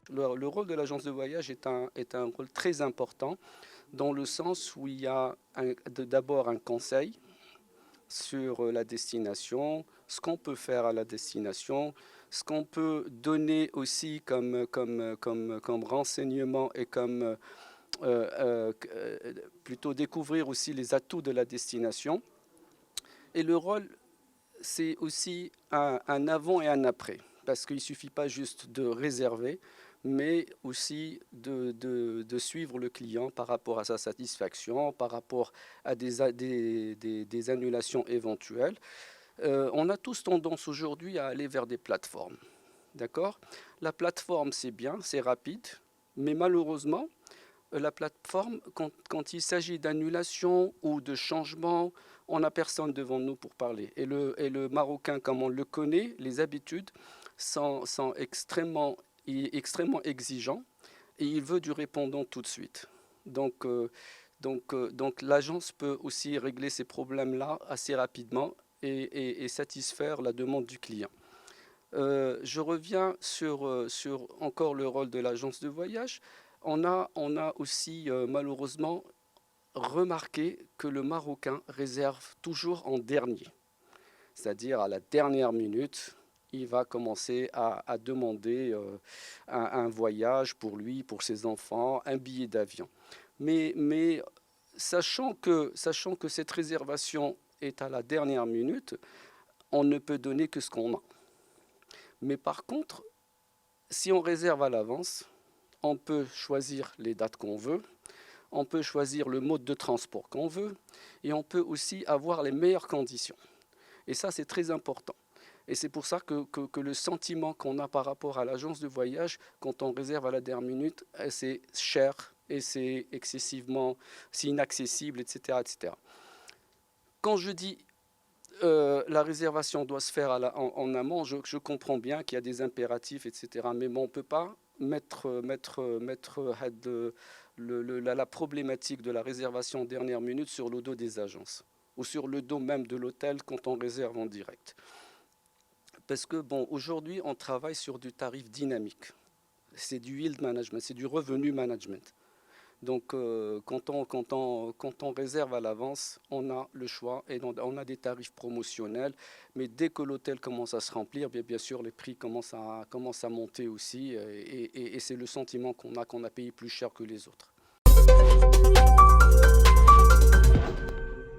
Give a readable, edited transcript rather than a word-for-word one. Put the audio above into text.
Le rôle de l'agence de voyage est un rôle très important dans le sens où il y a d'abord un conseil sur la destination, ce qu'on peut faire à la destination, ce qu'on peut donner aussi comme renseignement et plutôt découvrir aussi les atouts de la destination. Et le rôle, c'est aussi un avant et un après, parce qu'il ne suffit pas juste de réserver, mais aussi de suivre le client par rapport à sa satisfaction, par rapport à des annulations éventuelles. On a tous tendance aujourd'hui à aller vers des plateformes. D'accord? La plateforme, c'est bien, c'est rapide, mais malheureusement, la plateforme, quand il s'agit d'annulation ou de changement, on n'a personne devant nous pour parler. Et le Marocain, comme on le connaît, les habitudes sont extrêmement exigeants et il veut du répondant tout de suite. Donc, donc l'agence peut aussi régler ces problèmes-là assez rapidement et satisfaire la demande du client. Je reviens sur encore le rôle de l'agence de voyage. On a aussi malheureusement remarqué que le Marocain réserve toujours en dernier, c'est-à-dire à la dernière minute, il va commencer à demander un voyage pour lui, pour ses enfants, un billet d'avion. Mais sachant que cette réservation est à la dernière minute, on ne peut donner que ce qu'on a. Mais par contre, si on réserve à l'avance, on peut choisir les dates qu'on veut, on peut choisir le mode de transport qu'on veut et on peut aussi avoir les meilleures conditions. Et ça, c'est très important. Et c'est pour ça que le sentiment qu'on a par rapport à l'agence de voyage, quand on réserve à la dernière minute, c'est cher et c'est excessivement, c'est inaccessible, etc., etc. Quand je dis la réservation doit se faire en amont. Je comprends bien qu'il y a des impératifs, etc. Mais bon, on ne peut pas mettre la problématique de la réservation dernière minute sur le dos des agences ou sur le dos même de l'hôtel quand on réserve en direct. Parce que bon, aujourd'hui, on travaille sur du tarif dynamique. C'est du yield management, c'est du revenu management. Donc, quand on réserve à l'avance, on a le choix et on a des tarifs promotionnels. Mais dès que l'hôtel commence à se remplir, bien sûr, les prix commencent à monter aussi. Et c'est le sentiment qu'on a payé plus cher que les autres.